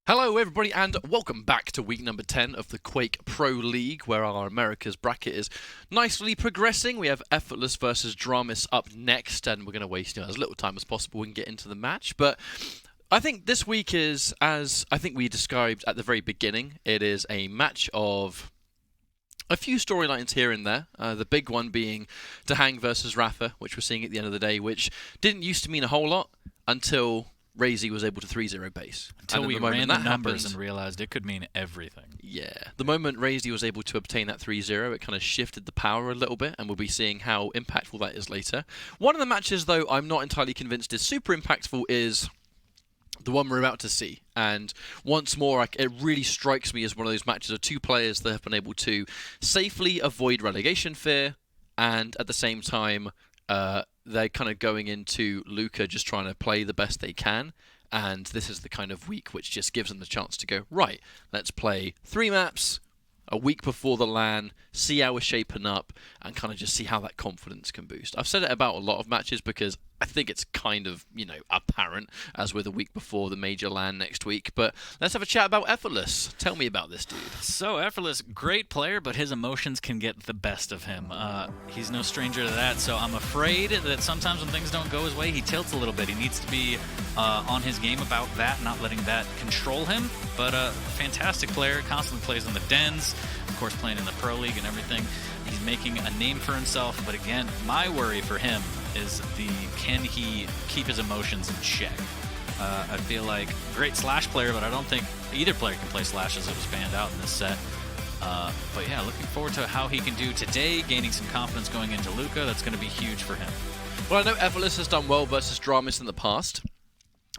Hello everybody and welcome back to week number 10 of the Quake Pro League, where our Americas bracket is nicely progressing. We have Effortless versus Dramis up next, and we're going to waste as little time as possible and get into the match. But I think this week is, as I think we described at the very beginning, it is a match of a few storylines here and there. The big one being Dahang versus Rafa, which we're seeing at the end of the day, which didn't used to mean a whole lot until Razy was able to 3-0 base. Until we ran the numbers and realized it could mean everything. Yeah. The moment Razy was able to obtain that 3-0, it kind of shifted the power a little bit, and we'll be seeing how impactful that is later. One of the matches, though, I'm not entirely convinced is super impactful is the one we're about to see. And once more, it really strikes me as one of those matches of two players that have been able to safely avoid relegation fear, and at the same time, they're kind of going into Luca just trying to play the best they can, and this is the kind of week which just gives them the chance to go, right, let's play 3 maps a week before the LAN, see how we're shaping up, and kind of just see how that confidence can boost. I've said it about a lot of matches because I think it's kind of, apparent as we're the week before the major LAN next week. But let's have a chat about Effortless. Tell me about this dude. So Effortless, great player, but his emotions can get the best of him. He's no stranger to that, so I'm afraid that sometimes when things don't go his way, he tilts a little bit. He needs to be on his game about that, not letting that control him. But fantastic player, constantly plays in the dens, of course playing in the Pro League and everything. He's making a name for himself, but again, my worry for him is can he keep his emotions in check? I feel like great Slash player, but I don't think either player can play Slash as it was banned out in this set. But yeah, looking forward to how he can do today, gaining some confidence going into Luca. That's going to be huge for him. Well, I know Effortless has done well versus Dramis in the past.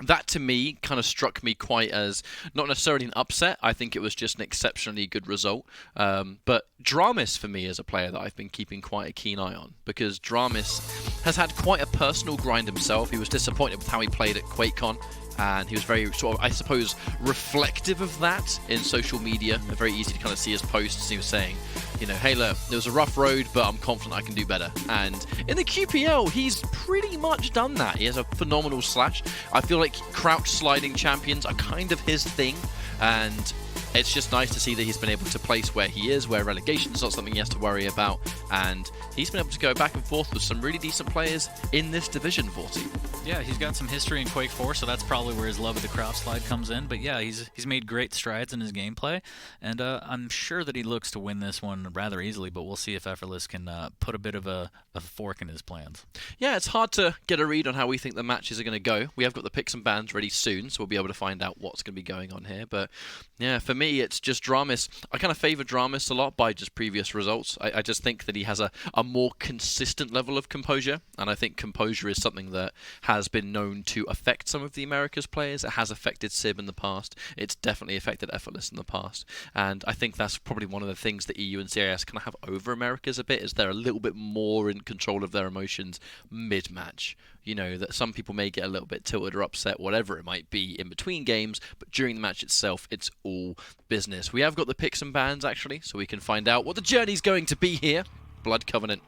That, to me, kind of struck me quite as not necessarily an upset. I think it was just an exceptionally good result. But Dramis, for me, is a player that I've been keeping quite a keen eye on, because Dramis has had quite a personal grind himself. He was disappointed with how he played at QuakeCon, and he was very, sort of, I suppose, reflective of that in social media. Very easy to kind of see his posts. He was saying, hey, look, it was a rough road, but I'm confident I can do better. And in the QPL, he's pretty much done that. He has a phenomenal Slash. I feel like crouch sliding champions are kind of his thing, and it's just nice to see that he's been able to place where he is, where relegation is not something he has to worry about, and he's been able to go back and forth with some really decent players in this Division 40. Yeah, he's got some history in Quake 4, so that's probably where his love of the crouch slide comes in. But yeah, he's made great strides in his gameplay, and I'm sure that he looks to win this one rather easily, but we'll see if Effortless can put a bit of a fork in his plans. Yeah, it's hard to get a read on how we think the matches are going to go. We have got the picks and bans ready soon, so we'll be able to find out what's going to be going on here. But yeah, for me, it's just Dramis. I kind of favour Dramis a lot by just previous results. I just think that he has a more consistent level of composure, and I think composure is something that has been known to affect some of the Americas players. It has affected Sib in the past. It's definitely affected Effortless in the past. And I think that's probably one of the things that EU and CIS kind of have over Americas a bit, is they're a little bit more in control of their emotions mid-match. That some people may get a little bit tilted or upset, whatever it might be, in between games, but during the match itself, it's all business. We have got the picks and bans, actually, so we can find out what the journey's going to be here. Blood Covenant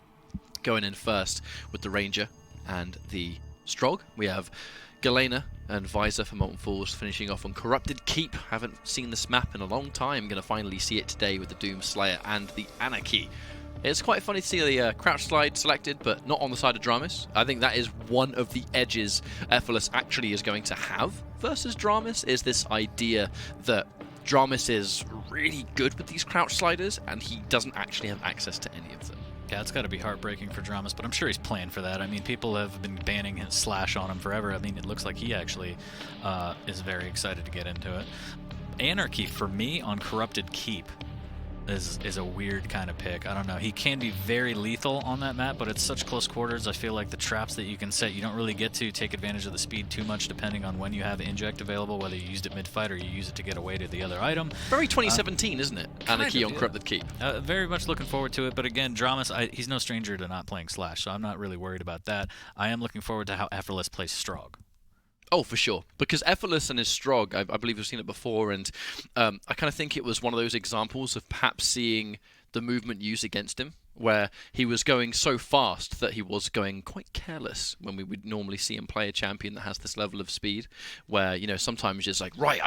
going in first with the Ranger and the Strog. We have Galena and Visor for Molten Falls finishing off on Corrupted Keep. Haven't seen this map in a long time. Going to finally see it today with the Doom Slayer and the Anarchy. It's quite funny to see the crouch slide selected, but not on the side of Dramis. I think that is one of the edges Effortless actually is going to have versus Dramis, is this idea that Dramis is really good with these crouch sliders, and he doesn't actually have access to any of them. Yeah, it's got to be heartbreaking for Dramis, but I'm sure he's playing for that. I mean, people have been banning his Slash on him forever. I mean, it looks like he actually is very excited to get into it. Anarchy, for me, on Corrupted Keep, is a weird kind of pick. I don't know. He can be very lethal on that map, but it's such close quarters. I feel like the traps that you can set, you don't really get to take advantage of the speed too much, depending on when you have inject available, whether you used it mid-fight or you use it to get away to the other item. Very 2017, isn't it? Anarchy on Corrupted Keep. Very much looking forward to it, but again, Dramis, he's no stranger to not playing Slash, so I'm not really worried about that. I am looking forward to how Effortless plays Strog. Oh, for sure. Because Effortless and his Strog, I believe we've seen it before, and I kind of think it was one of those examples of perhaps seeing the movement used against him, where he was going so fast that he was going quite careless when we would normally see him play a champion that has this level of speed, where, you know, sometimes it's like, right,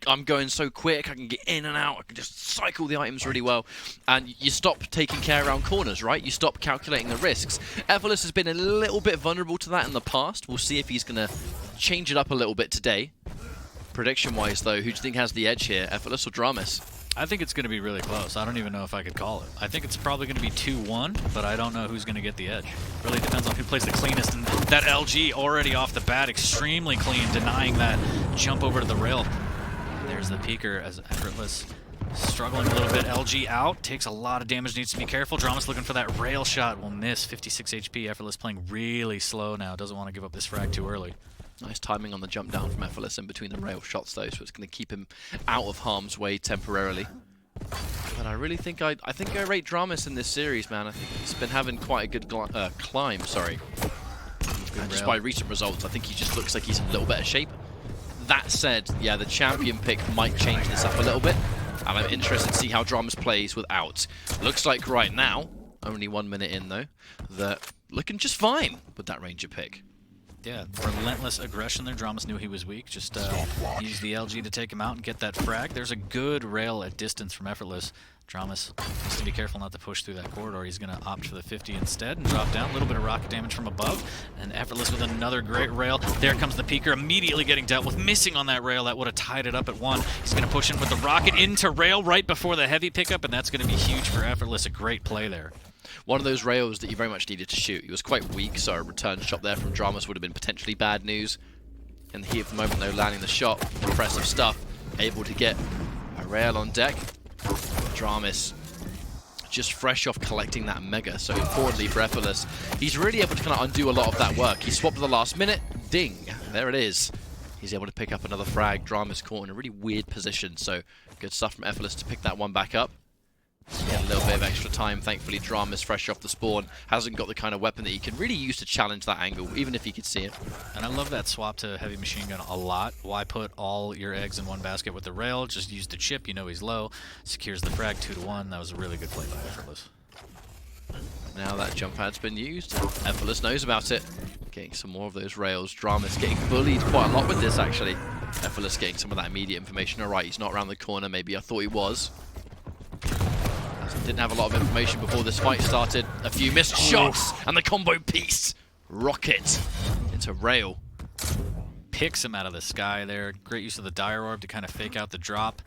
I'm going so quick, I can get in and out, I can just cycle the items really well, and you stop taking care around corners, right? You stop calculating the risks. Effortless has been a little bit vulnerable to that in the past. We'll see if he's going to change it up a little bit today. Prediction-wise, though, who do you think has the edge here, Effortless or dramis? I think it's going to be really close. I don't even know if I could call it. I think it's probably going to be 2-1, but I don't know who's going to get the edge. Really depends on who plays the cleanest, and that LG already off the bat, extremely clean, denying that jump over to the rail. There's the peeker as Effortless struggling a little bit. LG out, takes a lot of damage, needs to be careful. dramis looking for that rail shot, will miss. 56 HP, Effortless playing really slow now, doesn't want to give up this frag too early. Nice timing on the jump down from Effortless in between the rail shots, though, so it's going to keep him out of harm's way temporarily. But I really think I rate dramis in this series, man. I think he's been having quite a good climb. Sorry. And just by recent results, I think he just looks like he's in a little better shape. That said, yeah, the champion pick might change this up a little bit, and I'm interested to see how dramis plays without. Looks like right now, only 1 minute in though, that looking just fine with that ranger pick. Yeah, relentless aggression there. dramis knew he was weak. Just used the LG to take him out and get that frag. There's a good rail at distance from Effortless. dramis needs to be careful not to push through that corridor. He's going to opt for the 50 instead and drop down. A little bit of rocket damage from above. And Effortless with another great rail. There comes the peeker, immediately getting dealt with. Missing on that rail. That would have tied it up at 1. He's going to push in with the rocket into rail right before the heavy pickup, and that's going to be huge for Effortless. A great play there. One of those rails that you very much needed to shoot. He was quite weak, so a return shot there from dramis would have been potentially bad news. In the heat of the moment, though, landing the shot, impressive stuff. Able to get a rail on deck. dramis just fresh off collecting that mega, so importantly for Effortless, he's really able to kind of undo a lot of that work. He swapped at the last minute, ding, there it is. He's able to pick up another frag. dramis caught in a really weird position, so good stuff from Effortless to pick that one back up. Yeah, a little bit of extra time. Thankfully, dramis fresh off the spawn hasn't got the kind of weapon that he can really use to challenge that angle, even if he could see it. And I love that swap to heavy machine gun a lot. Why put all your eggs in one basket with the rail? Just use the chip, you know he's low. Secures the frag 2-1. That was a really good play by Effortless. Now that jump pad's been used, Effortless knows about it. Getting some more of those rails. dramis getting bullied quite a lot with this, actually. Effortless getting some of that immediate information. Alright, he's not around the corner. Maybe I thought he was. Didn't have a lot of information before this fight started. A few missed shots, and the combo piece. Rocket into rail. Picks him out of the sky there. Great use of the dire orb to kind of fake out the drop.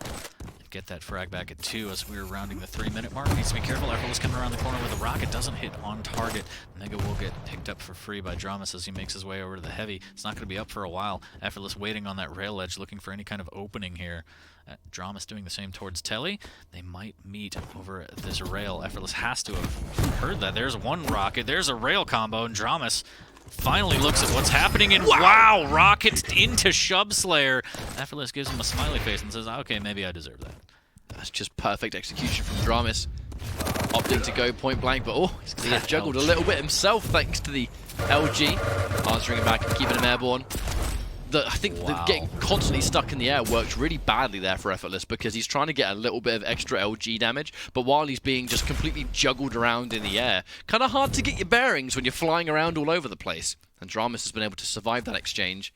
Get that frag back at 2 as we were rounding the 3-minute mark. Needs to be careful. Effortless coming around the corner with a rocket. Doesn't hit on target. Mega will get picked up for free by dramis as he makes his way over to the heavy. It's not going to be up for a while. Effortless waiting on that rail edge, looking for any kind of opening here. dramis doing the same towards Telly. They might meet over at this rail. Effortless has to have heard that. There's one rocket. There's a rail combo, and dramis finally looks at what's happening, and wow, rocket into Shub Slayer. Effortless gives him a smiley face and says, okay, maybe I deserve that. That's just perfect execution from dramis. Opting to go point blank, but oh, he's going to get juggled a little bit himself thanks to the LG. Answering him back and keeping him airborne. I think the getting constantly stuck in the air worked really badly there for Effortless, because he's trying to get a little bit of extra LG damage, but while he's being just completely juggled around in the air, kind of hard to get your bearings when you're flying around all over the place. And dramis has been able to survive that exchange.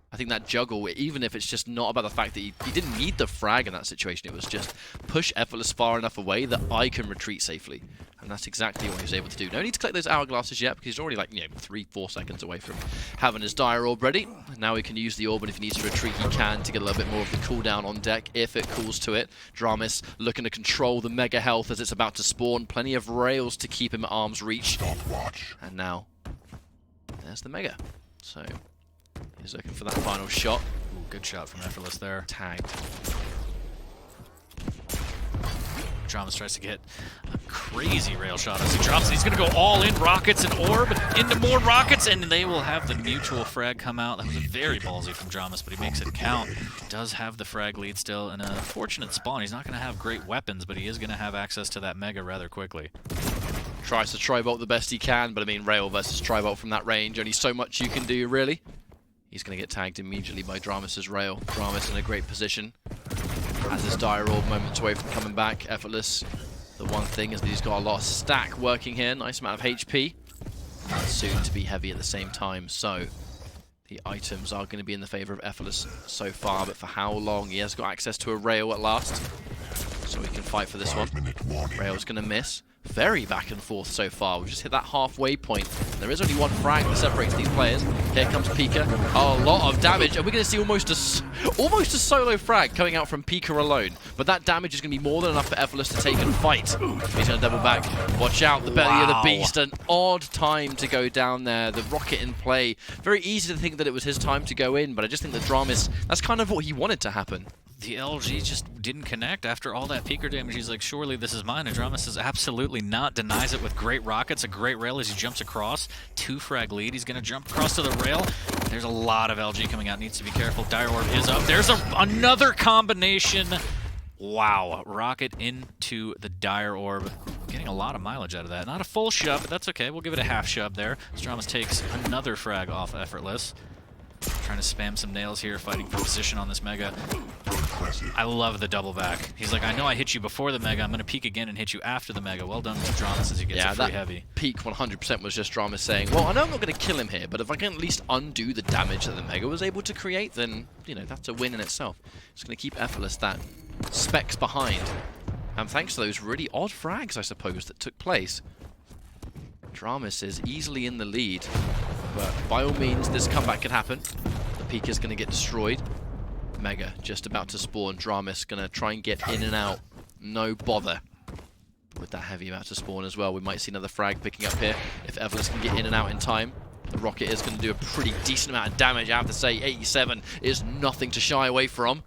I think that juggle, even if it's just not about the fact that he didn't need the frag in that situation, it was just push Effortless far enough away that I can retreat safely. And that's exactly what he was able to do. No need to collect those hourglasses yet, because he's already like, 3-4 seconds away from having his dire orb ready. Now he can use the orb, and if he needs to retreat, he can to get a little bit more of the cooldown on deck, if it cools to it. dramis looking to control the mega health as it's about to spawn. Plenty of rails to keep him at arm's reach. And now, there's the mega. So he's looking for that final shot. Ooh, good shot from Effortless there. Tagged. dramis tries to get a crazy rail shot as he drops. He's going to go all in, rockets and orb, into more rockets, and they will have the mutual frag come out. That was very ballsy from dramis, but he makes it count. Does have the frag lead still in a fortunate spawn. He's not going to have great weapons, but he is going to have access to that mega rather quickly. Tries to tri-bolt the best he can, but I mean, rail versus tri-bolt from that range, only so much you can do, really. He's going to get tagged immediately by dramis' rail. dramis in a great position. Has his dire orb moments away from coming back. Effortless The one thing is that he's got a lot of stack working here. Nice amount of HP. Soon to be heavy at the same time, so the items are going to be in the favor of Effortless so far, but for how long? He has got access to a rail at last, so he can fight for this one. Rail's going to miss. Very back and forth so far. We've just hit that halfway point. There is only one frag that separates these players. Here comes Pika. A lot of damage, and we're going to see almost a solo frag coming out from Pika alone. But that damage is going to be more than enough for Effortless to take and fight. He's going to double back. Watch out, the belly of the beast. An odd time to go down there. The rocket in play. Very easy to think that it was his time to go in, but I just think that dramis, that's kind of what he wanted to happen. The LG just didn't connect after all that peeker damage. He's like, surely this is mine. And dramis says absolutely not. Denies it with great rockets. A great rail as he jumps across. 2 frag lead. He's going to jump across to the rail. There's a lot of LG coming out. Needs to be careful. Dire Orb is up. There's another combination. Wow. Rocket into the Dire Orb. Getting a lot of mileage out of that. Not a full shove, but that's okay. We'll give it a half shove there. dramis takes another frag off Effortless. Trying to spam some nails here, fighting for position on this Mega. I love the double back. He's like, I know I hit you before the Mega, I'm going to peek again and hit you after the Mega. Well done with dramis as he gets a free heavy. Peek 100% was just dramis saying, well, I know I'm not going to kill him here, but if I can at least undo the damage that the Mega was able to create, then, you know, that's a win in itself. It's going to keep Effortless that specs behind. And thanks to those really odd frags, I suppose, that took place, dramis is easily in the lead. But by all means, this comeback could happen. The peak is going to get destroyed. Mega just about to spawn. dramis going to try and get in and out. No bother. With that heavy about to spawn as well, we might see another frag picking up here. If Effortless can get in and out in time, the rocket is going to do a pretty decent amount of damage. I have to say, 87 is nothing to shy away from.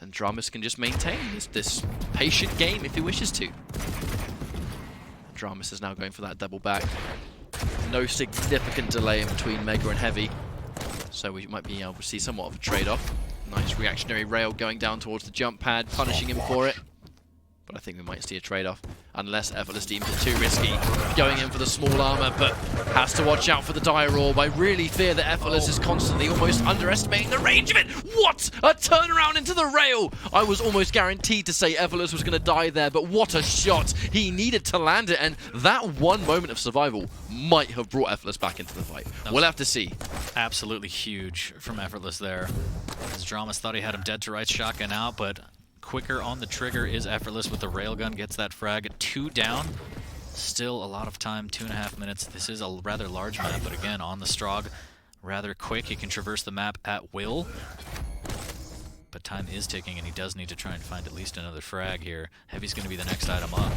And dramis can just maintain this patient game if he wishes to. dramis is now going for that double back. No significant delay in between Mega and Heavy, so we might be able to see somewhat of a trade-off. Nice reactionary rail going down towards the jump pad, punishing him for it. But I think we might see a trade-off, unless Effortless deems it too risky. Going in for the small armor, but has to watch out for the Dire Orb. I really fear that Effortless is constantly almost underestimating the range of it. What? A turnaround into the rail! I was almost guaranteed to say Effortless was going to die there, but what a shot! He needed to land it, and that one moment of survival might have brought Effortless back into the fight. We'll have to see. Absolutely huge from Effortless there. As dramis thought he had him dead to rights, shotgun out, but quicker on the trigger is Effortless with the railgun. Gets that frag. 2 down. Still a lot of time. 2.5 minutes. This is a rather large map, but again, on the Strog, rather quick. He can traverse the map at will. But time is ticking, and he does need to try and find at least another frag here. Heavy's going to be the next item up.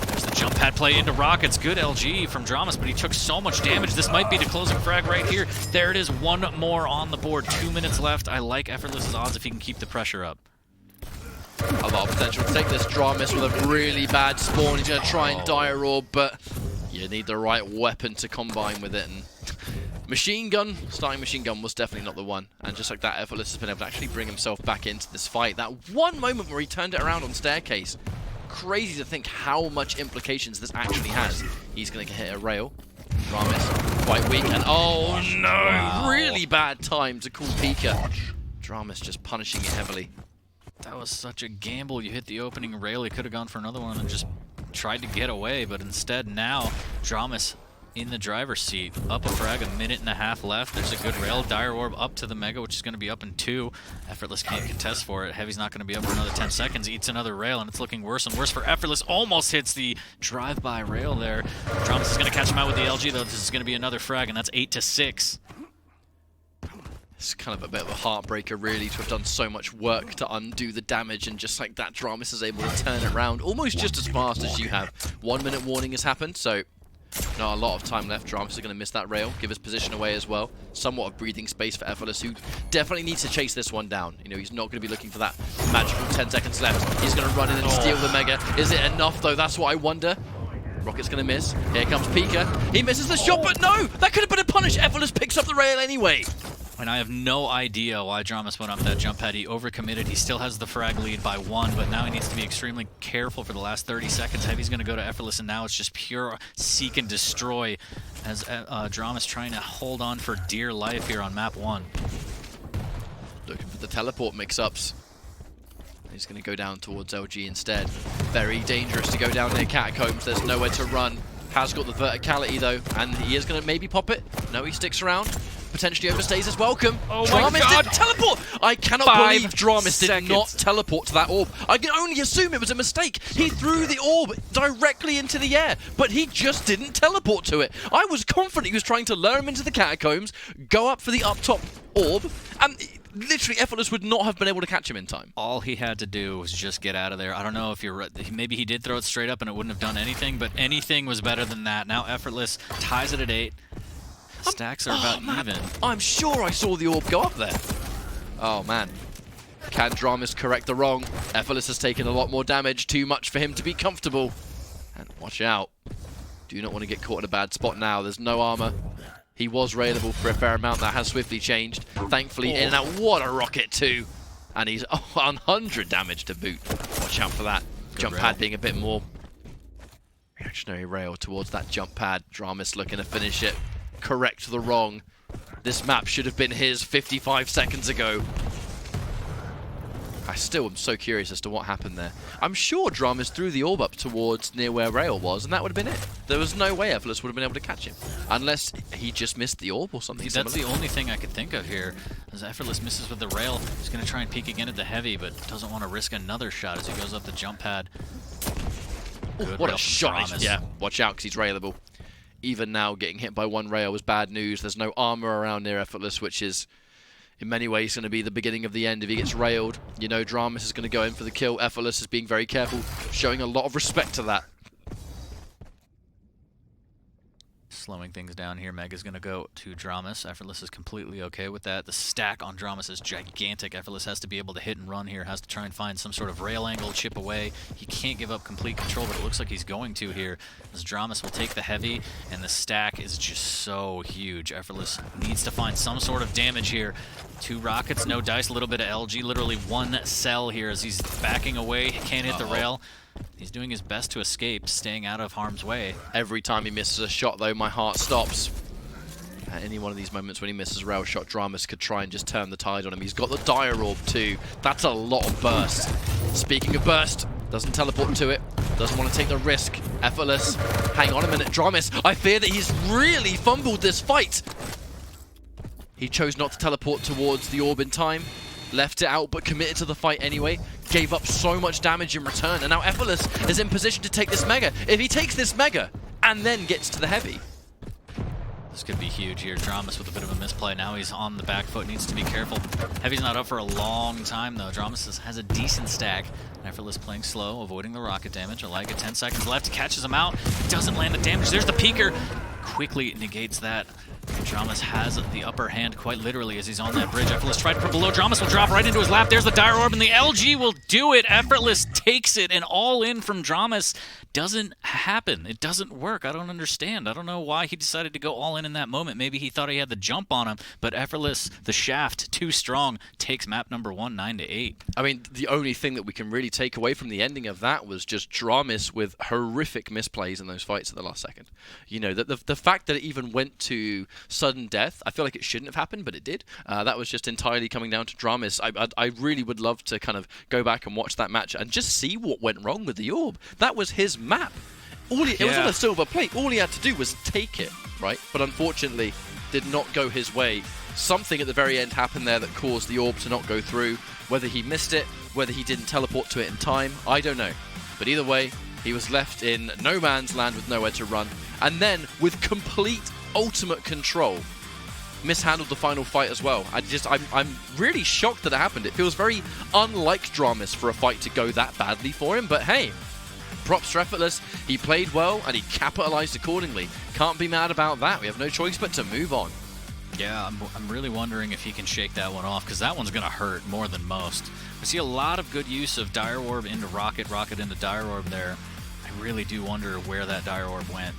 There's the jump pad play into rockets. Good LG from dramis, but he took so much damage. This might be the closing frag right here. There it is. 1 more on the board. 2 minutes left. I like Effortless's odds if he can keep the pressure up. A lot of potential to take this dramis with a really bad spawn. He's going to try and Dire Orb, but you need the right weapon to combine with it. And machine gun, starting machine gun was definitely not the one. And just like that, Effortless has been able to actually bring himself back into this fight. That one moment where he turned it around on staircase. Crazy to think how much implications this actually has. He's going to hit a rail. dramis quite weak, and oh no, wow. Really bad time to call Pika. dramis just punishing it heavily. That was such a gamble. You hit the opening rail. He could have gone for another one and just tried to get away, but instead now dramis in the driver's seat. Up a frag, 1.5 minutes left. There's a good rail. Dire Orb up to the Mega, which is going to be up in 2. Effortless can't contest for it. Heavy's not going to be up for another 10 seconds. Eats another rail, and it's looking worse and worse for Effortless. Almost hits the drive-by rail there. dramis is going to catch him out with the LG, though. This is going to be another frag, and that's 8-6. It's kind of a bit of a heartbreaker, really, to have done so much work to undo the damage, and just like that, dramis is able to turn it around almost just as fast as you have. 1 minute warning has happened, so not a lot of time left. dramis is going to miss that rail, give his position away as well. Somewhat of breathing space for Effortless, who definitely needs to chase this one down. You know, he's not going to be looking for that magical 10 seconds left. He's going to run in and steal the Mega. Is it enough, though? That's what I wonder. Rocket's going to miss. Here comes Pika. He misses the shot, but no! That could have been a punish. Effortless picks up the rail anyway. And I have no idea why dramis went up that jump pad. He overcommitted. He still has the frag lead by 1, but now he needs to be extremely careful for the last 30 seconds. Heavy's going to go to Effortless, and now it's just pure seek and destroy as dramis trying to hold on for dear life here on map 1. Looking for the teleport mix-ups. He's going to go down towards LG instead. Very dangerous to go down near Catacombs. There's nowhere to run. Has got the verticality though, and he is going to maybe pop it. No, he sticks around. Potentially overstays his welcome. Oh my Dramis God. didn't teleport! I cannot 5 believe Dramis did seconds. not teleport to that orb. I can only assume it was a mistake. He threw the orb directly into the air, but he just didn't teleport to it. I was confident he was trying to lure him into the Catacombs, go up for the up top orb, and literally Effortless would not have been able to catch him in time. All he had to do was just get out of there. I don't know if you're right. Maybe he did throw it straight up and it wouldn't have done anything, but anything was better than that. Now Effortless ties it at 8. Stacks are about even. I'm sure I saw the orb go up there. Oh, man. Can Dramis correct the wrong? Effortless has taken a lot more damage. Too much for him to be comfortable. And watch out. Do not want to get caught in a bad spot now. There's no armor. He was railable for a fair amount. That has swiftly changed. Thankfully, in and out. What a rocket, too. And he's 100 damage to boot. Watch out for that. Good Jump rail. pad being a bit more reactionary rail towards that jump pad. Dramis looking to finish it. Correct the wrong. This map should have been his 55 seconds ago. I still am so curious as to what happened there. I'm sure Dramis threw the orb up towards near where Rail was, and that would have been it. There was no way Effortless would have been able to catch him. Unless he just missed the orb or something That's similar. the only thing I could think of here. As Effortless misses with the rail, he's going to try and peek again at the heavy, but doesn't want to risk another shot as he goes up the jump pad. Good What rail a from shot. Dramis. Yeah, watch out because he's railable. Even now, getting hit by one rail was bad news. There's no armor around near Effortless, which is in many ways going to be the beginning of the end if he gets railed. You know, Dramis is going to go in for the kill. Effortless is being very careful, showing a lot of respect to that. Slowing things down here, Mega's going to go to Dramis. Effortless is completely okay with that. The stack on Dramis is gigantic. Effortless has to be able to hit and run here, has to try and find some sort of rail angle, chip away. He can't give up complete control, but it looks like he's going to here, as Dramis will take the heavy, and the stack is just so huge. Effortless needs to find some sort of damage here. 2 rockets, no dice, a little bit of LG, literally 1 cell here as he's backing away, can't hit the rail. He's doing his best to escape, staying out of harm's way. Every time he misses a shot, though, my heart stops. At any one of these moments when he misses a rail shot, Dramis could try and just turn the tide on him. He's got the Dire Orb, too. That's a lot of burst. Speaking of burst, doesn't teleport to it. Doesn't want to take the risk. Effortless. Hang on a minute, Dramis. I fear that he's really fumbled this fight. He chose not to teleport towards the orb in time. Left it out, but committed to the fight anyway. Gave up so much damage in return, and now Effortless is in position to take this Mega. If he takes this Mega, and then gets to the Heavy. This could be huge here. Dramis with a bit of a misplay. Now he's on the back foot, needs to be careful. Heavy's not up for a long time, though. Dramis has a decent stack. Effortless playing slow, avoiding the rocket damage. I like it. 10 seconds left. Catches him out. Doesn't land the damage. There's the peeker. Quickly negates that. Dramis has the upper hand quite literally as he's on that bridge. Effortless tried to put below. Dramis will drop right into his lap. There's the Dire Orb, and the LG will do it. Effortless takes it, and all in from Dramis doesn't happen. It doesn't work. I don't understand. I don't know why he decided to go all in that moment. Maybe he thought he had the jump on him, but Effortless, the shaft, too strong, takes map number 1, 9-8. I mean, the only thing that we can really take away from the ending of that was just Dramis with horrific misplays in those fights at the last second. You know, the fact that it even went to sudden death, I feel like it shouldn't have happened, but it did. That was just entirely coming down to Dramis. I really would love to kind of go back and watch that match and just see what went wrong with the orb. That was his map. It was on a silver plate. All he had to do was take it, right? But unfortunately, did not go his way. Something at the very end happened there that caused the orb to not go through. Whether he missed it, whether he didn't teleport to it in time, I don't know. But either way, he was left in no man's land with nowhere to run. And then, with complete ultimate control, mishandled the final fight as well. I'm really shocked that it happened. It feels very unlike Dramis for a fight to go that badly for him, but hey, props for Effortless. He played well and he capitalized accordingly. Can't be mad about that. We have no choice but to move on. Yeah, I'm really wondering if he can shake that one off, because that one's going to hurt more than most. I see a lot of good use of Dire Orb into Rocket, Rocket into Dire Orb there. I really do wonder where that Dire Orb went.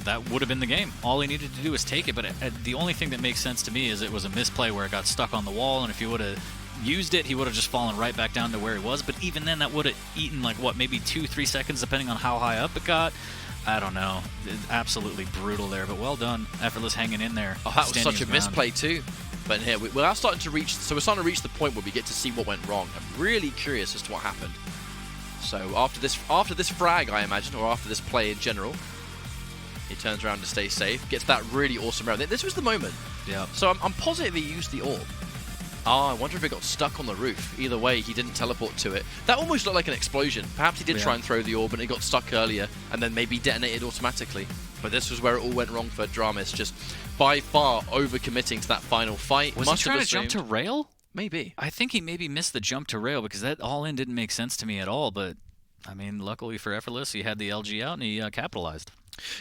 That would have been the game. All he needed to do was take it, but the only thing that makes sense to me is it was a misplay where it got stuck on the wall, and if he would have used it, he would have just fallen right back down to where he was. But even then, that would have eaten, like, what, maybe 2-3 seconds, depending on how high up it got. I don't know. Absolutely brutal there, but well done. Effortless hanging in there. Oh, that was such a misplay too. But here, we are starting to reach, so we're starting to reach the point where we get to see what went wrong. I'm really curious as to what happened. So after this frag, I imagine, or after this play in general, he turns around to stay safe, gets that really awesome round. This was the moment. Yeah. So I'm positive he used the orb. I wonder if it got stuck on the roof. Either way, he didn't teleport to it. That almost looked like an explosion. Perhaps he did try and throw the orb and it got stuck earlier and then maybe detonated automatically. But this was where it all went wrong for dramis, just by far overcommitting to that final fight. Was he trying to jump to rail? Maybe. I think he maybe missed the jump to rail because that all-in didn't make sense to me at all. But, I mean, luckily for Effortless, he had the LG out and he capitalized.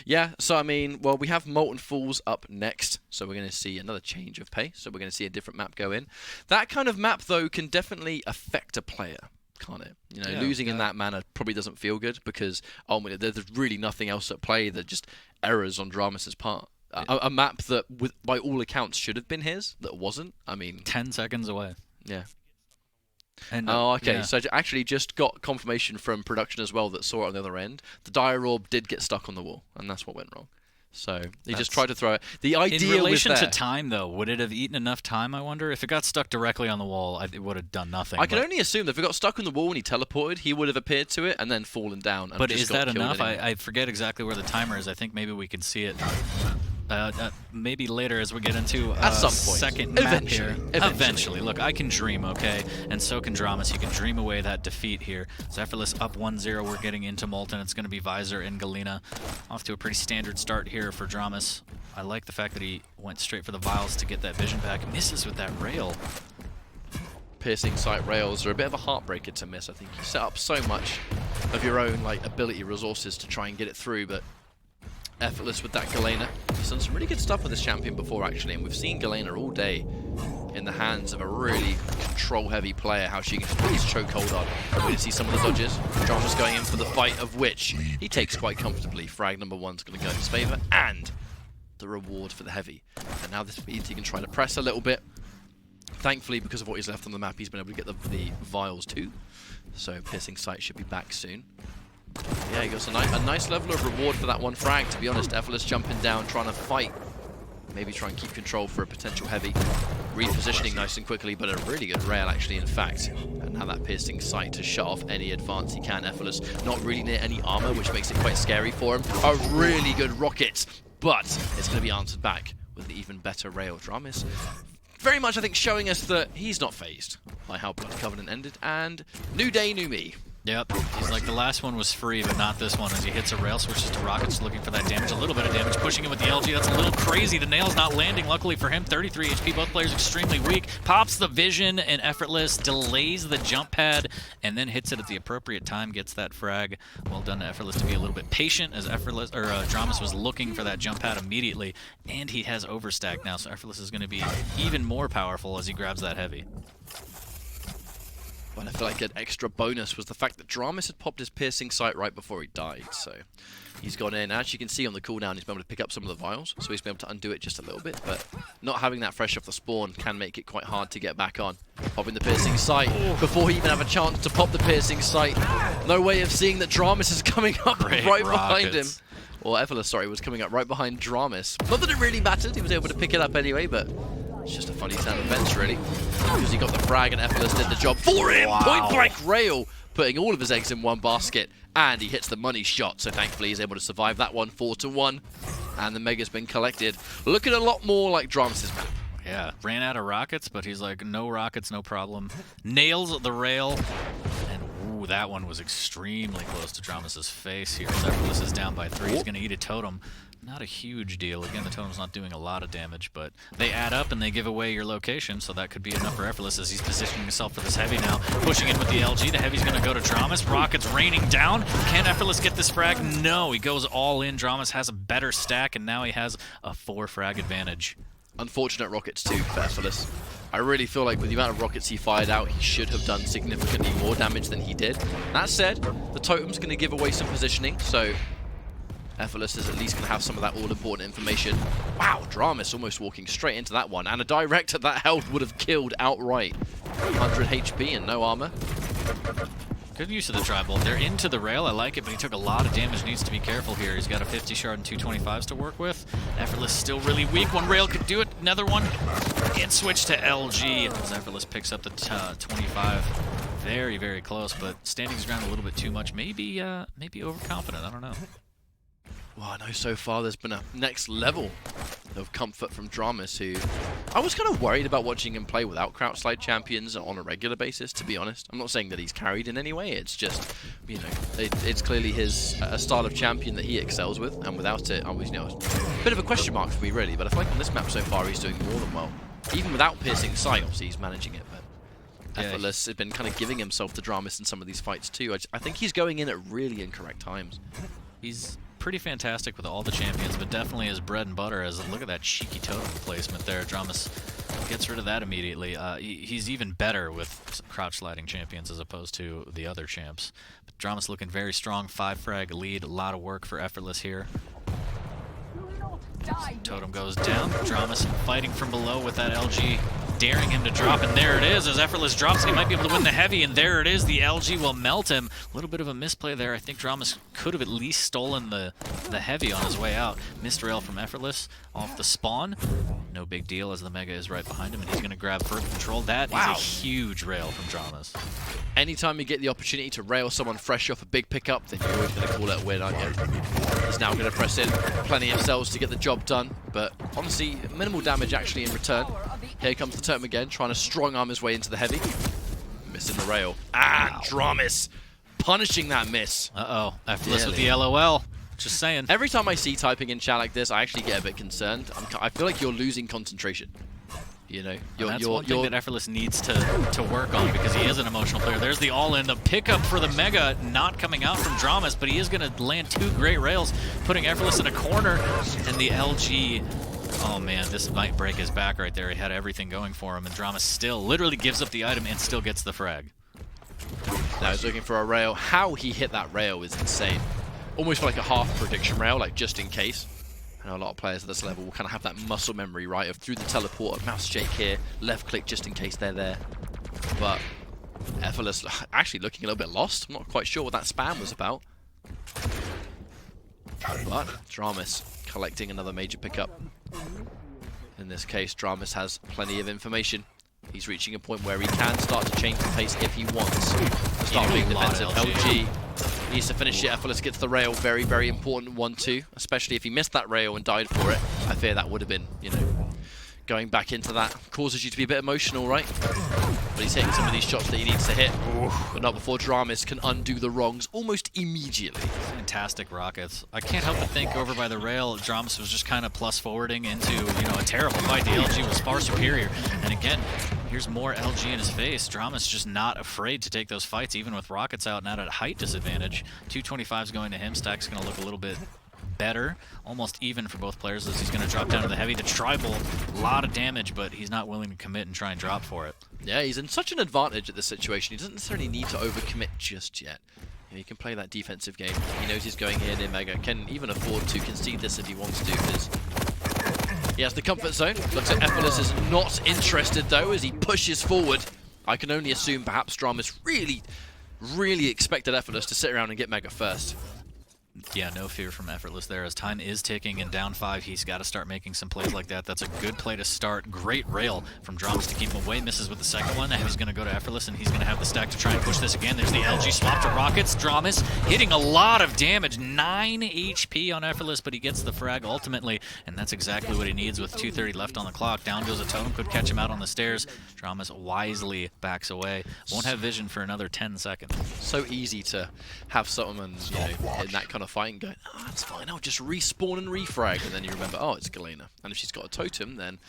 Yeah, so I mean, well, we have Molten Falls up next, so we're going to see another change of pace, so we're going to see a different map go in. That kind of map, though, can definitely affect a player, can't it? You know, losing in that manner probably doesn't feel good, because ultimately there's really nothing else at play, they're just errors on Dramis' part. A map that, by all accounts, should have been his, that wasn't, I mean... 10 seconds away. Yeah. And, okay. So actually just got confirmation from production as well that saw it on the other end. The dire orb did get stuck on the wall, and that's what went wrong. So he just tried to throw it. The idea in relation was to time, though, would it have eaten enough time, I wonder? If it got stuck directly on the wall, it would have done nothing. I can only assume that if it got stuck on the wall and he teleported, he would have appeared to it and then fallen down. And but just is got that killed enough? anyway. I forget exactly where the timer is. I think maybe we can see it. Maybe later as we get into at some point. Second map Eventually. here. Eventually. Look, I can dream, okay? And so can Dramis. You can dream away that defeat here. So Effortless up 1-0. We're getting into Molten. It's going to be Visor and Galena. Off to a pretty standard start here for Dramis. I like the fact that he went straight for the vials to get that vision back. Misses with that rail. Piercing sight rails are a bit of a heartbreaker to miss. I think you set up so much of your own ability resources to try and get it through, but Effortless with that Galena. He's done some really good stuff with this champion before, actually, and we've seen Galena all day in the hands of a really control-heavy player, how she can just put his chokehold on. We can see some of the dodges. Drama's going in for the fight, of which he takes quite comfortably. Frag number 1's going to go in his favor, and the reward for the heavy. And now this means he can try to press a little bit. Thankfully, because of what he's left on the map, he's been able to get the vials too. So Piercing Sight should be back soon. Yeah, he got a nice level of reward for that one frag, to be honest. Effortless jumping down, trying to fight. Maybe try and keep control for a potential heavy. Repositioning nice and quickly, but a really good rail, actually, in fact. And now that Piercing Sight to shut off any advance he can. Effortless not really near any armor, which makes it quite scary for him. A really good rocket, but it's going to be answered back with an even better rail. Dramis very much, I think, showing us that he's not phased by how Blood Covenant ended. And new day, new me. Yep, he's like, the last one was free, but not this one. As he hits a rail, switches to rockets, looking for that damage. A little bit of damage, pushing him with the LG. That's a little crazy. The nail's not landing. Luckily for him, 33 HP. Both players extremely weak. Pops the vision, and Effortless delays the jump pad, and then hits it at the appropriate time. Gets that frag. Well done to Effortless to be a little bit patient, as Dramis was looking for that jump pad immediately, and he has overstack now, so Effortless is going to be even more powerful as he grabs that heavy. But I feel like an extra bonus was the fact that Dramis had popped his Piercing Sight right before he died, so he's gone in. As you can see on the cooldown, he's been able to pick up some of the vials, so he's been able to undo it just a little bit, but not having that fresh off the spawn can make it quite hard to get back on. Popping the Piercing Sight before he even have a chance to pop the Piercing Sight. No way of seeing that Dramis is coming up right behind him. Or Effortless, sorry, was coming up right behind Dramis. Not that it really mattered, he was able to pick it up anyway, but it's just a funny turn of events, really. Because he got the frag and Effortless did the job for him! Wow. Point blank rail! Putting all of his eggs in one basket. And he hits the money shot, so thankfully he's able to survive that one 4-1. And the Mega's been collected. Looking a lot more like Dramis' map. Yeah, ran out of rockets, but he's like, no rockets, no problem. Nails the rail. And ooh, that one was extremely close to Dramis' face here. Effortless is down by 3. He's going to eat a totem. Not a huge deal. Again, the totem's not doing a lot of damage, but they add up and they give away your location, so that could be enough for Effortless as he's positioning himself for this heavy now. Pushing in with the LG. The heavy's going to go to Dramis. Rockets raining down. Can Effortless get this frag? No, he goes all in. Dramis has a better stack, and now he has a 4 frag advantage. Unfortunate rockets too for Effortless. I really feel like with the amount of rockets he fired out, he should have done significantly more damage than he did. That said, the totem's going to give away some positioning, so Effortless is at least going to have some of that all-important information. Wow, Dramis almost walking straight into that one. And a direct at that health would have killed outright. 100 HP and no armor. Good use of the tribal. They're into the rail. I like it, but he took a lot of damage. Needs to be careful here. He's got a 50 shard and 225s to work with. Effortless still really weak. One rail could do it. Another one. And switch to LG. As Effortless picks up the 25. Very, very close, but standing his ground a little bit too much. Maybe overconfident. I don't know. Well, I know so far there's been a next level of comfort from dramis, who I was kind of worried about watching him play without crouch slide champions on a regular basis, to be honest. I'm not saying that he's carried in any way, it's just, you know, it's clearly his style of champion that he excels with, and without it, I was, you know, a bit of a question mark for me, really, but I feel like on this map so far he's doing more than well. Even without piercing sight, obviously he's managing it, but Effortless has been kind of giving himself to dramis in some of these fights too. I think he's going in at really incorrect times. He's pretty fantastic with all the champions, but definitely his bread and butter is, look at that cheeky totem placement there. dramis gets rid of that immediately. He's even better with crouch sliding champions as opposed to the other champs. But dramis looking very strong, 5 frag lead, a lot of work for Effortless here. Totem goes down. dramis fighting from below with that LG, daring him to drop, and there it is. As Effortless drops, he might be able to win the heavy, and there it is. The LG will melt him. A little bit of a misplay there. I think dramis could have at least stolen the heavy on his way out. Missed rail from Effortless off the spawn. No big deal, as the Mega is right behind him, and he's going to grab first control. That is a huge rail from dramis. Anytime you get the opportunity to rail someone fresh off a big pickup, then you're always going to call it a win, aren't you? He's now going to press in plenty of cells to get the job done, but honestly, minimal damage actually in return. Here comes the totem again, trying to strong arm his way into the heavy. Missing the rail. Ah, dramis punishing that miss. Uh-oh, Effortless with the LOL. Just saying. Every time I see typing in chat like this, I actually get a bit concerned. I feel like you're losing concentration. You know, that's one thing that Effortless needs to work on, because he is an emotional player. There's the all-in, the pickup for the Mega, not coming out from dramis, but he is going to land 2 great rails, putting Effortless in a corner, and the LG, oh man, this might break his back right there. He had everything going for him, and dramis still literally gives up the item and still gets the frag. Now he's looking for a rail. How he hit that rail is insane. Almost like a half prediction rail, like just in case. I know a lot of players at this level will kind of have that muscle memory, right, of through the teleport, mouse shake here, left click just in case they're there. But Effortless actually looking a little bit lost. I'm not quite sure what that spam was about. But dramis collecting another major pickup. In this case, dramis has plenty of information. He's reaching a point where he can start to change the pace if he wants. To start being defensive. LG needs to finish it. Effortless gets the rail. Very, very important 1-2. Especially if he missed that rail and died for it. I fear that would have been, you know, going back into that causes you to be a bit emotional, right? But he's hitting some of these shots that he needs to hit. But not before dramis can undo the wrongs almost immediately. Fantastic rockets. I can't help but think over by the rail, dramis was just kind of plus forwarding into, you know, a terrible fight. The LG was far superior. And again, here's more LG in his face. dramis just not afraid to take those fights, even with rockets out, not at a height disadvantage. 225's going to him. Stack's going to look a little bit better, almost even for both players, as he's going to drop down to the heavy. The tribal, a lot of damage, but he's not willing to commit and try and drop for it. Yeah, he's in such an advantage at this situation. He doesn't necessarily need to overcommit just yet. You know, he can play that defensive game. He knows he's going here near Mega. Can even afford to concede this if he wants to, because he has the comfort zone. Looks like Effortless is not interested, though, as he pushes forward. I can only assume perhaps dramis really expected Effortless to sit around and get Mega first. Yeah, no fear from Effortless there. As time is ticking and down 5, he's got to start making some plays like that. That's a good play to start. Great rail from dramis to keep him away. Misses with the second one. Now he's going to go to Effortless, and he's going to have the stack to try and push this again. There's the LG swap to rockets. dramis hitting a lot of damage. 9 HP on Effortless, but he gets the frag ultimately, and that's exactly what he needs with 2:30 left on the clock. Down goes a totem. Could catch him out on the stairs. dramis wisely backs away. Won't have vision for another 10 seconds. So easy to have someone, you know, in that kind of fight and go, oh, that's fine, I'll just respawn and refrag, and then you remember, oh, it's Galena. And if she's got a totem, then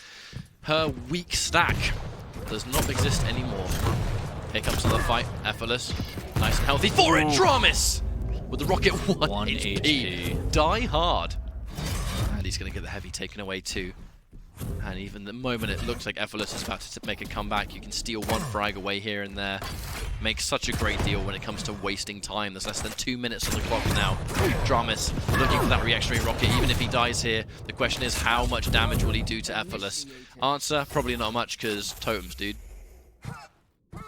her weak stack does not exist anymore. Here comes another fight. Effortless, nice and healthy for it. dramis with the rocket 1 HP. Die hard. And he's going to get the heavy taken away too. And even the moment it looks like Effortless is about to make a comeback, you can steal one frag away here and there. Makes such a great deal when it comes to wasting time. There's less than 2 minutes on the clock now. dramis looking for that reactionary rocket. Even if he dies here, the question is how much damage will he do to Effortless? Answer, probably not much, because totems, dude.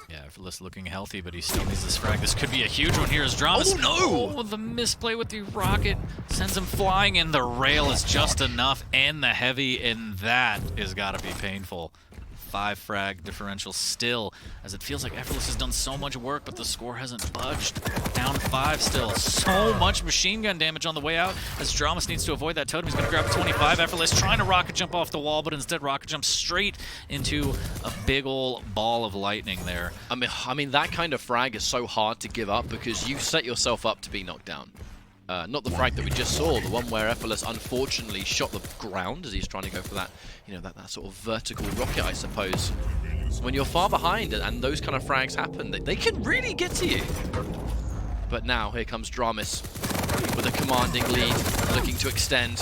Yeah, Effortless looking healthy, but he still needs this frag. This could be a huge one here as dramis. Oh, no! Oh, the misplay with the rocket sends him flying, and the rail is just enough, and the heavy, and that has got to be painful. 5 frag differential still, as it feels like Effortless has done so much work, but the score hasn't budged. Down 5 still. So much machine gun damage on the way out, as dramis needs to avoid that totem. He's going to grab a 25. Effortless trying to rocket jump off the wall, but instead rocket jumps straight into a big ol' ball of lightning there. I mean, that kind of frag is so hard to give up because you set yourself up to be knocked down. Not the frag that we just saw, the one where Effortless unfortunately shot the ground as he's trying to go for that, you know, that sort of vertical rocket, I suppose. When you're far behind and those kind of frags happen, they can really get to you. But now, here comes dramis with a commanding lead, looking to extend.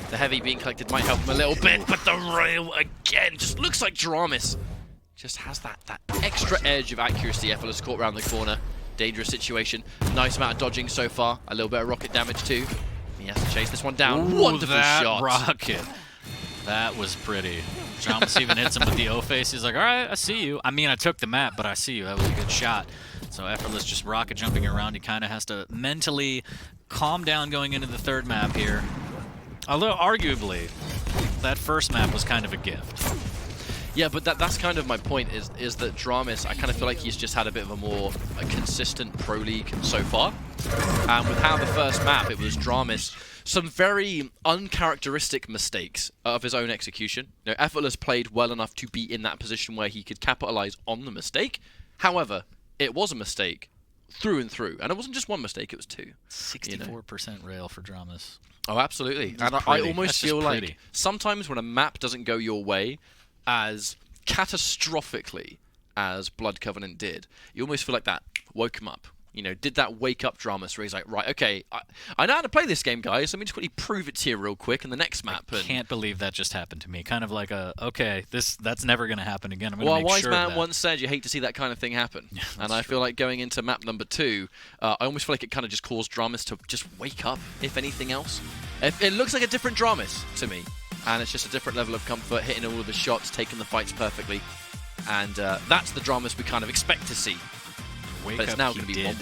The heavy being collected might help him a little bit, but the rail again just looks like dramis just has that extra edge of accuracy. Effortless caught around the corner. Dangerous situation. Nice amount of dodging so far. A little bit of rocket damage too. He has to chase this one down. Ooh, wonderful that shot. Rocket. That was pretty. dramis even hits him with the O-face. He's like, all right, I see you. I mean, I took the map, but I see you. That was a good shot. So Effortless just rocket jumping around. He kind of has to mentally calm down going into the 3rd map here. Although, arguably, that first map was kind of a gift. Yeah, but that's kind of my point, is that dramis, I kind of feel like he's just had a bit of a consistent pro league so far. And with how the first map, it was dramis, some very uncharacteristic mistakes of his own execution. You know, Effortless played well enough to be in that position where he could capitalize on the mistake. However, it was a mistake through and through. And it wasn't just one mistake, it was 2. 64% rail for dramis. Oh, absolutely. And I almost feel like sometimes when a map doesn't go your way as catastrophically as Blood Covenant did, you almost feel like that woke him up. You know, did that wake up dramis where he's like, right, okay, I know how to play this game, guys. Let me just quickly prove it to you real quick in the next map. I can't believe that just happened to me. Kind of like okay, that's never going to happen again. I'm going to make a wise sure man once said you hate to see that kind of thing happen. And I feel like going into map number 2, I almost feel like it kind of just caused dramis to just wake up, if anything else. It looks like a different dramis to me. And it's just a different level of comfort, hitting all of the shots, taking the fights perfectly. And that's the dramis we kind of expect to see. But it's now going to be 1-1.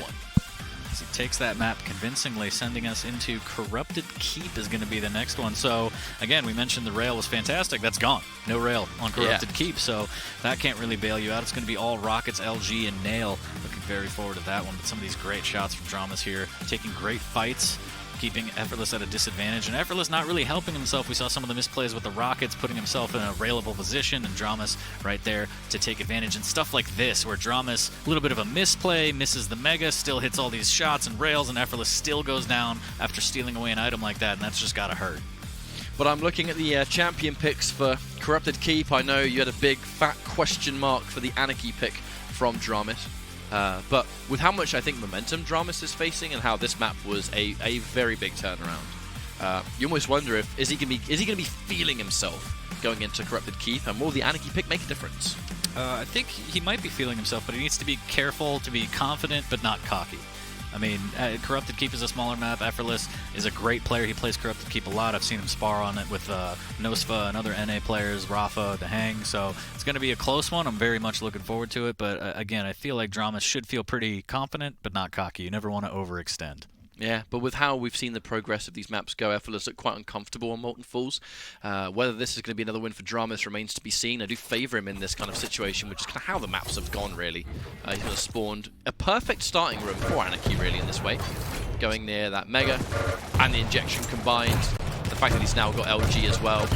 He takes that map convincingly, sending us into Corrupted Keep is going to be the next one. So, again, we mentioned the rail was fantastic. That's gone. No rail on Corrupted Keep, so that can't really bail you out. It's going to be all rockets, LG, and nail. Looking very forward to that one. But some of these great shots from dramis here, taking great fights, keeping Effortless at a disadvantage, and Effortless not really helping himself. We saw some of the misplays with the rockets, putting himself in a railable position, and dramis right there to take advantage. And stuff like this, where dramis, a little bit of a misplay, misses the mega, still hits all these shots and rails, and Effortless still goes down after stealing away an item like that, and that's just gotta hurt. But I'm looking at the champion picks for Corrupted Keep. I know you had a big fat question mark for the Anarchy pick from dramis. But with how much I think momentum dramis is facing and how this map was a very big turnaround, you almost wonder if is he gonna be feeling himself going into Corrupted Keep, and will the Anarchy pick make a difference? I think he might be feeling himself, but he needs to be careful, to be confident, but not cocky. I mean, Corrupted Keep is a smaller map. Effortless is a great player. He plays Corrupted Keep a lot. I've seen him spar on it with Nosfa and other NA players, Rafa, The Hang. So it's going to be a close one. I'm very much looking forward to it. But again, I feel like dramis should feel pretty confident, but not cocky. You never want to overextend. Yeah, but with how we've seen the progress of these maps go, Effortless look quite uncomfortable on Molten Falls. Whether this is going to be another win for dramis remains to be seen. I do favour him in this kind of situation, which is kind of how the maps have gone, really. He's going to spawned a perfect starting room for Anarchy, really, in this way. Going near that Mega and the injection combined. The fact that he's now got LG as well.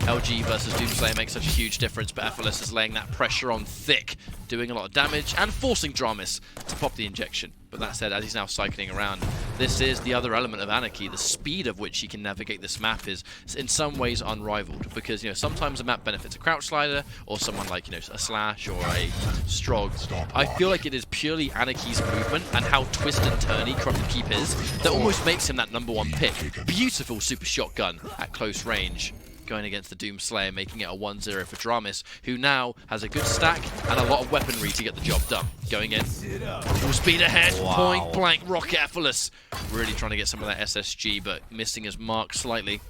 LG versus Doomslayer makes such a huge difference, but Effortless is laying that pressure on thick, doing a lot of damage and forcing dramis to pop the injection. But that said, as he's now cycling around, this is the other element of Anarchy. The speed of which he can navigate this map is in some ways unrivaled, because sometimes a map benefits a crouch slider or someone like a Slash or a Strog. I feel like it is purely Anarchy's movement and how twist and turny Corrupted Keep is that almost makes him that #1 pick. Beautiful super shotgun at close range, going against the Doomslayer, making it a 1-0 for dramis, who now has a good stack and a lot of weaponry to get the job done. Going in, full speed ahead, point blank rocket Effortless. Really trying to get some of that SSG, but missing his mark slightly.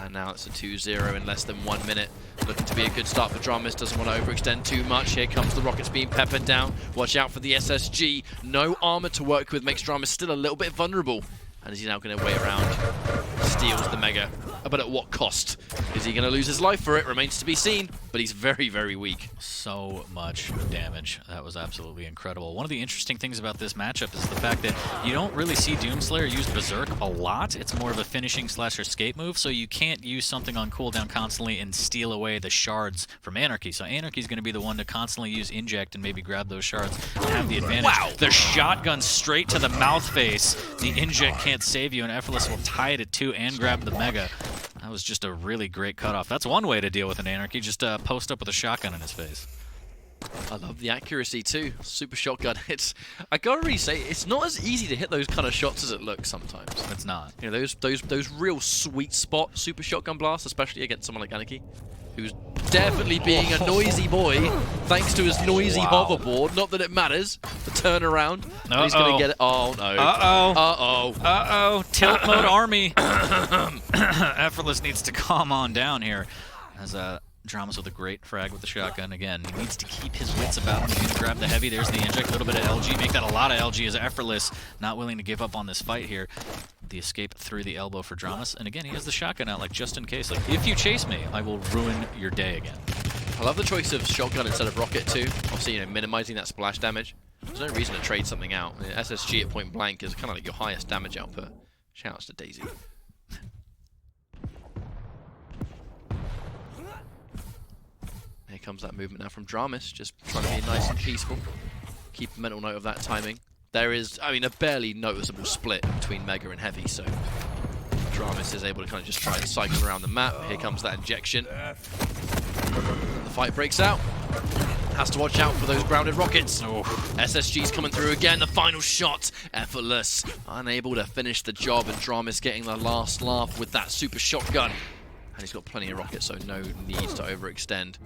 And now it's a 2-0 in less than 1 minute. Looking to be a good start for dramis. Doesn't want to overextend too much. Here comes the rockets being peppered down. Watch out for the SSG. No armor to work with makes dramis still a little bit vulnerable. And is he now going to wait around? Steals the Mega. But at what cost? Is he going to lose his life for it? Remains to be seen. But he's very, very weak. So much damage. That was absolutely incredible. One of the interesting things about this matchup is the fact that you don't really see Doomslayer use Berserk a lot. It's more of a finishing / escape move, so you can't use something on cooldown constantly and steal away the shards from Anarchy. So Anarchy's going to be the one to constantly use Inject and maybe grab those shards and have the advantage. Wow. The shotgun straight to the mouth face. The Inject can't save you, and Effortless will tie it at 2 and grab the Mega. That was just a really great cutoff. That's one way to deal with an Anarchy, just post up with a shotgun in his face. I love the accuracy too. Super shotgun hits. I gotta really say, it's not as easy to hit those kind of shots as it looks sometimes. It's not. You know, those real sweet spot super shotgun blasts, especially against someone like Anarchy, who's definitely being a noisy boy thanks to his noisy hoverboard. Not that it matters. The turnaround. He's gonna get it. Oh no. Uh-oh. Tilt mode army. Effortless needs to calm on down here. As dramis with a great frag with the shotgun. Again, he needs to keep his wits about him. He's going to grab the heavy. There's the inject. A little bit of LG. Make that a lot of LG as Effortless. Not willing to give up on this fight here. The escape through the elbow for dramis. And again, he has the shotgun out, like, just in case. Like, if you chase me, I will ruin your day again. I love the choice of shotgun instead of rocket too. Obviously, you know, minimizing that splash damage. There's no reason to trade something out. I mean, SSG at point blank is kind of like your highest damage output. Shoutouts to Daisy. Here comes that movement now from dramis, just trying to be nice and peaceful. Keep a mental note of that timing. There is, I mean, a barely noticeable split between Mega and Heavy, so dramis is able to kind of just try and cycle around the map. Here comes that injection. And the fight breaks out. Has to watch out for those grounded rockets. Oh. SSG's coming through again. The final shot. Effortless. Unable to finish the job, and dramis getting the last laugh with that super shotgun. And he's got plenty of rockets, so no need to overextend.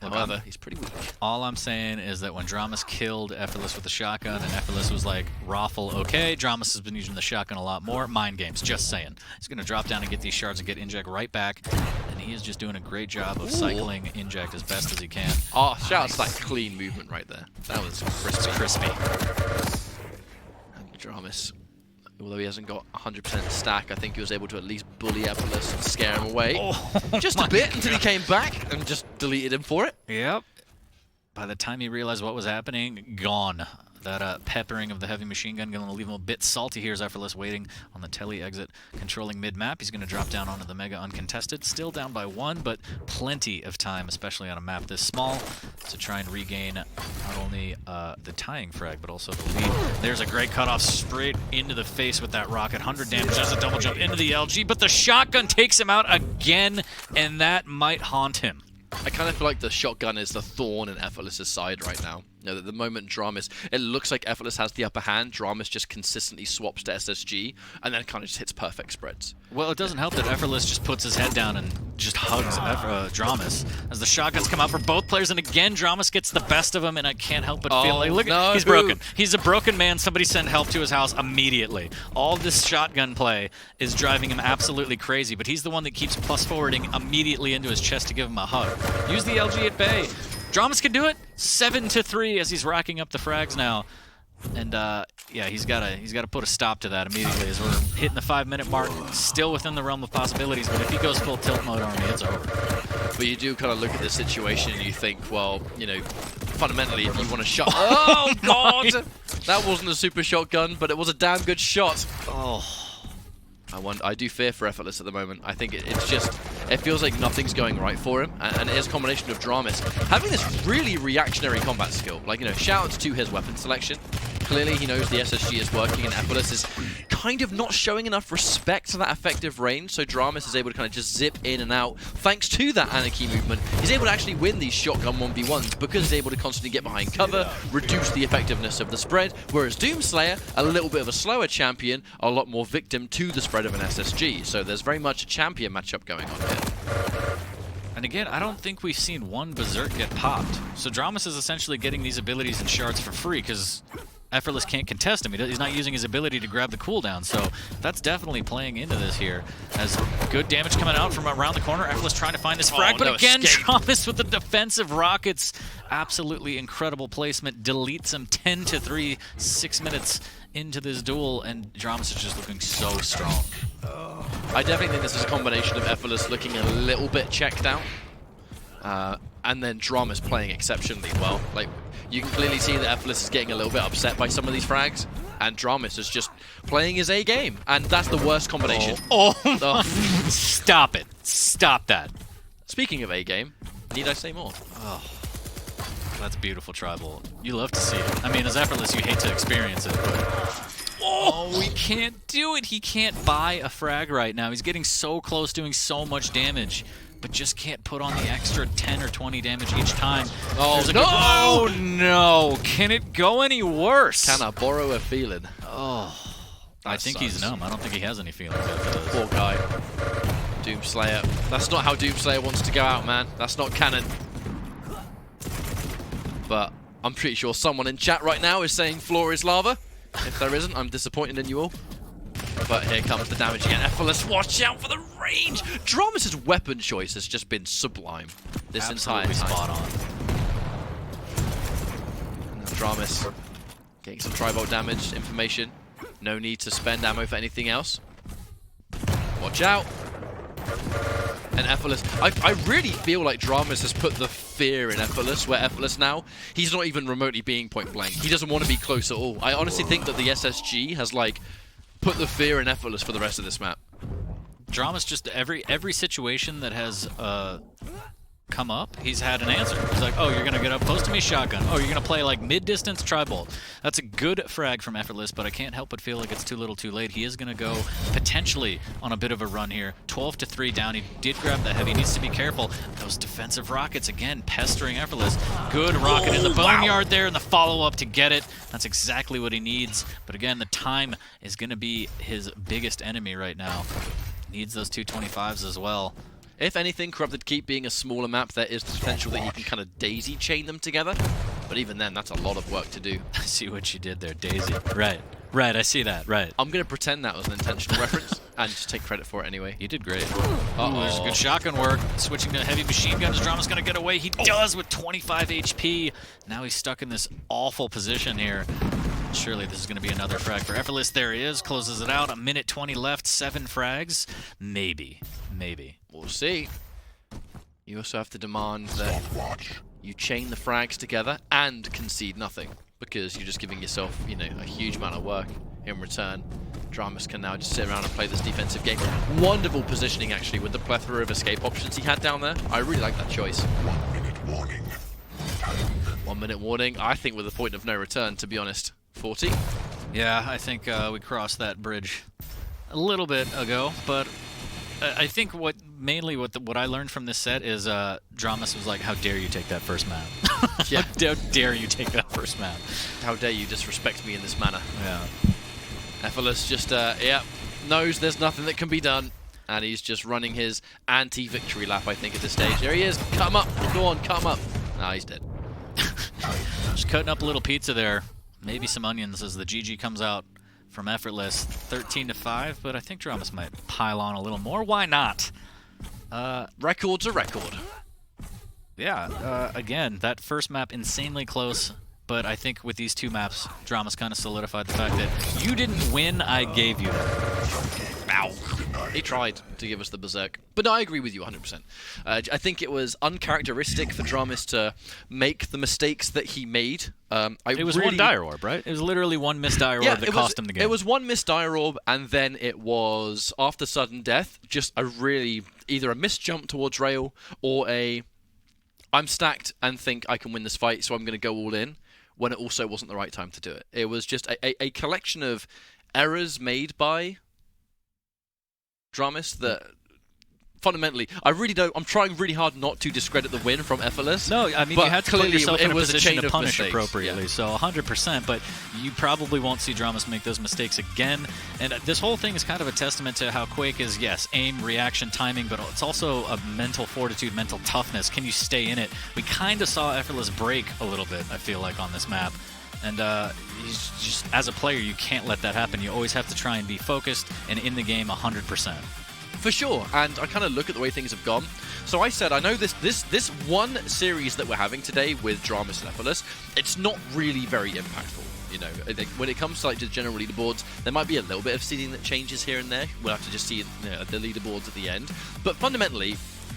However, he's pretty weak. All I'm saying is that when dramis killed Effortless with the shotgun and Effortless was like, Raffle, okay, dramis has been using the shotgun a lot more. Mind games, just saying. He's going to drop down and get these shards and get Inject right back. And he is just doing a great job of cycling Inject as best as he can. Oh, shout out to that clean movement right there. That was crispy. And dramis, although he hasn't got 100% stack, I think he was able to at least bully Effortless and scare him away. Just a bit until he came back and just deleted him for it. Yep. By the time he realized what was happening, gone. That peppering of the heavy machine gun going to leave him a bit salty here as Effortless waiting on the tele exit, controlling mid-map. He's going to drop down onto the Mega uncontested. Still down by 1, but plenty of time, especially on a map this small, to try and regain not only the tying frag, but also the lead. There's a great cutoff straight into the face with that rocket. 100 damage as a double jump into the LG, but the shotgun takes him out again, and that might haunt him. I kind of feel like the shotgun is the thorn in Effortless's side right now. You know, that the moment dramis, it looks like Effortless has the upper hand. Dramis just consistently swaps to SSG, and then kind of just hits perfect spreads. Well, it doesn't help that Effortless just puts his head down and just hugs dramis as the shotguns come out for both players, and again, dramis gets the best of him, and I can't help but feel like, look, he's broken. He's a broken man. Somebody send help to his house immediately. All this shotgun play is driving him absolutely crazy, but he's the one that keeps plus forwarding immediately into his chest to give him a hug. Use the LG at bay. Dramis can do it. 7-3 as he's racking up the frags now. And yeah, he's gotta put a stop to that immediately as we're hitting the 5-minute mark, still within the realm of possibilities, but if he goes full tilt mode army, it's over. But you do kind of look at the situation and you think, well, you know, fundamentally, if you want to shot... Oh, God! That wasn't a super shotgun, but it was a damn good shot. Oh. I do fear for Effortless at the moment. I think it's just, it feels like nothing's going right for him, and it is a combination of dramis having this really reactionary combat skill. Like, you know, shoutouts to his weapon selection. Clearly, he knows the SSG is working, and Effortless is kind of not showing enough respect to that effective range, so dramis is able to kind of just zip in and out. Thanks to that Anarchy movement, he's able to actually win these shotgun 1v1s because he's able to constantly get behind cover, reduce the effectiveness of the spread, whereas Doomslayer, a little bit of a slower champion, a lot more victim to the spread of an SSG, so there's very much a champion matchup going on here. And again, I don't think we've seen one Berserk get popped. So dramis is essentially getting these abilities and shards for free, because Effortless can't contest him. He's not using his ability to grab the cooldown, so that's definitely playing into this here. As good damage coming out from around the corner. Effortless trying to find this frag, but no again, escape. dramis with the defensive rockets. Absolutely incredible placement. Deletes him 10-3, 6 minutes into this duel, and dramis is just looking so strong. I definitely think this is a combination of Effortless looking a little bit checked out, and then dramis playing exceptionally well. Like, you can clearly see that Effortless is getting a little bit upset by some of these frags, and dramis is just playing his A game, and that's the worst combination. Oh. Stop it. Stop that. Speaking of A game, need I say more? Oh, that's beautiful, Tribal. You love to see it. I mean, as Effortless, you hate to experience it, but... Oh, he can't do it. He can't buy a frag right now. He's getting so close, doing so much damage, but just can't put on the extra 10 or 20 damage each time. Oh, no! Oh, no! Can it go any worse? Can I borrow a feeling? Oh, I think he's numb. I don't think he has any feelings after this. Poor guy. Doomslayer. That's not how Doomslayer wants to go out, man. That's not canon. But I'm pretty sure someone in chat right now is saying floor is lava. If there isn't, I'm disappointed in you all. But here comes the damage again. Effortless, watch out for the range! dramis' weapon choice has just been sublime this entire time. Spot on. And dramis getting some tri-bolt damage, information. No need to spend ammo for anything else. Watch out! And Effortless, I really feel like dramis has put the fear in Effortless, where Effortless now, he's not even remotely being point blank. He doesn't want to be close at all. I honestly think that the SSG has, like, put the fear in Effortless for the rest of this map. dramis just every situation that has come up, he's had an answer. He's like, oh, you're gonna get up close to me, shotgun. Oh, you're gonna play like mid-distance tri-bolt. That's a good frag from Effortless, but I can't help but feel like it's too little too late. He is gonna go potentially on a bit of a run here. 12-3 down. He did grab the heavy. He needs to be careful. Those defensive rockets again pestering Effortless. Good rocket in the boneyard there, and the follow-up to get it. That's exactly what he needs. But again, the time is gonna be his biggest enemy right now. Needs those 225s as well. If anything, Corrupted Keep being a smaller map, there is the potential that he can kind of daisy chain them together. But even then, that's a lot of work to do. I see what you did there, Daisy. Right, I see that, right. I'm going to pretend that was an intentional reference and just take credit for it anyway. You did great. Uh-oh, there's good shotgun work. Switching to heavy machine gun. dramis going to get away. He does with 25 HP. Now he's stuck in this awful position here. Surely this is going to be another frag for Effortless. There he is. Closes it out. 1:20 left. 7 frags. Maybe. We'll see. You also have to demand that you chain the frags together and concede nothing, because you're just giving yourself, you know, a huge amount of work in return. dramis can now just sit around and play this defensive game. Wonderful positioning, actually, with the plethora of escape options he had down there. I really like that choice. 1 minute warning. 1 minute warning. I think with a point of no return, to be honest. 40. Yeah, I think we crossed that bridge a little bit ago, but I think what I learned from this set is dramis was like, how dare you take that first map? Yeah. How dare you take that first map? How dare you disrespect me in this manner? Yeah. Effortless just, knows there's nothing that can be done. And he's just running his anti-victory lap, I think, at this stage. There he is. Cut him up. Go on, cut him up. Nah, he's dead. Just cutting up a little pizza there. Maybe some onions as the GG comes out from Effortless. 13-5, but I think dramis might pile on a little more. Why not? Record's a record. Yeah, again, that first map insanely close, but I think with these two maps, dramis kind of solidified the fact that you didn't win, I gave you that. Ow. He tried to give us the berserk. But no, I agree with you 100%. I think it was uncharacteristic for dramis to make the mistakes that he made. It was one dire orb, right? It was literally one missed dire orb that cost him the game. It was one missed dire orb, and then it was, after sudden death, just a really, either a missed jump towards rail, or I'm stacked and think I can win this fight, so I'm going to go all in, when it also wasn't the right time to do it. It was just a collection of errors made by dramis that fundamentally, I really don't. I'm trying really hard not to discredit the win from Effortless. No, I mean, but you had to put clearly yourself it in a was position chain to of punish mistakes. appropriately, Yeah. so 100%, but you probably won't see dramis make those mistakes again. And this whole thing is kind of a testament to how Quake is, yes, aim, reaction, timing, but it's also a mental fortitude, mental toughness. Can you stay in it? We kind of saw Effortless break a little bit, I feel like, on this map. And he's just, as a player, you can't let that happen. You always have to try and be focused and in the game 100%. For sure, and I kind of look at the way things have gone. So I said, I know this one series that we're having today with dramis and Effortless, it's not really very impactful. You know, when it comes to like the general leaderboards, there might be a little bit of seeding that changes here and there. We'll have to just see the leaderboards at the end. But fundamentally,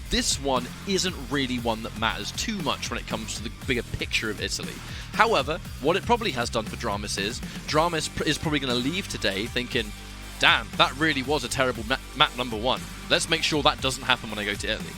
this one isn't really one that matters too much when it comes to the bigger picture of Italy. However, what it probably has done for dramis is probably going to leave today thinking, damn, that really was a terrible map number 1. Let's make sure that doesn't happen when I go to Italy.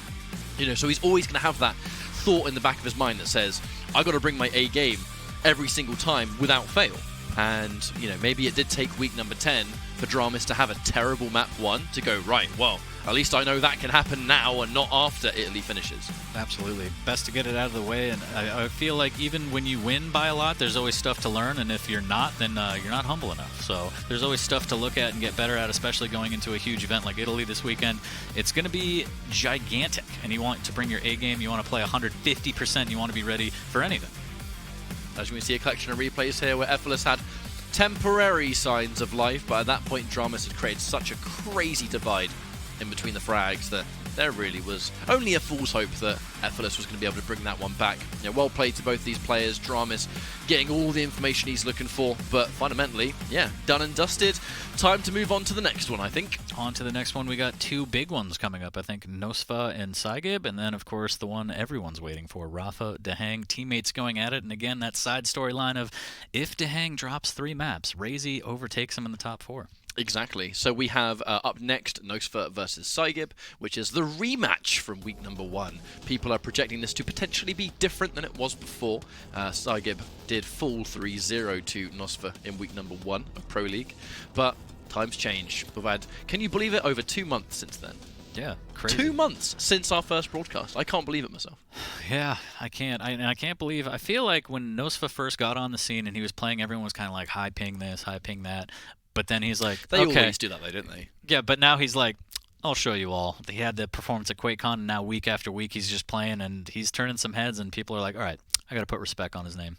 You know, so he's always going to have that thought in the back of his mind that says, I got to bring my A game every single time without fail. And, you know, maybe it did take week number 10 for dramis to have a terrible map 1 to go, right, well, at least I know that can happen now and not after Italy finishes. Absolutely. Best to get it out of the way, and I feel like even when you win by a lot, there's always stuff to learn, and if you're not, then you're not humble enough. So there's always stuff to look at and get better at, especially going into a huge event like Italy this weekend. It's going to be gigantic, and you want to bring your A game, you want to play 150%, you want to be ready for anything. As you can see, a collection of replays here where Effortless had temporary signs of life, but at that point dramis had created such a crazy divide in between the frags that there really was only a fool's hope that Effortless was going to be able to bring that one back. You know, well played to both these players. dramis getting all the information he's looking for, but fundamentally, yeah, done and dusted. Time to move on to the next one, I think. On to the next one. We got 2 big ones coming up, I think. Nosfa and Saigib, and then, of course, the one everyone's waiting for, Rafa, Dehang, teammates going at it. And again, that side storyline of if Dehang drops 3 maps, Razy overtakes him in the top 4. Exactly. So we have up next Nosfa versus Saigib, which is the rematch from week number 1. People are projecting this to potentially be different than it was before. Saigib did fall 3-0 to Nosfa in week number 1 of Pro League, but times change. We've had, can you believe it, over 2 months since then? Yeah, crazy. 2 months since our first broadcast. I can't believe it myself. Yeah, I can't. I can't believe. I feel like when Nosfa first got on the scene and he was playing, everyone was kind of like high ping this, high ping that. But then he's like, They okay. always do that though, don't they? Yeah, but now he's like, I'll show you all. He had the performance at QuakeCon, and now week after week he's just playing, and he's turning some heads, and people are like, all right, I got to put respect on his name.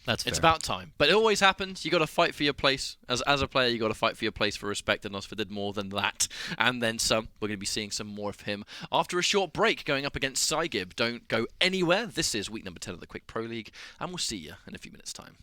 That's fair. It's about time. But it always happens. You got to fight for your place. As a player, you got to fight for your place for respect, and Nosfa did more than that. And then some. We're going to be seeing some more of him after a short break going up against Saigib. Don't go anywhere. This is week number 10 of the Quake Pro League, and we'll see you in a few minutes' time.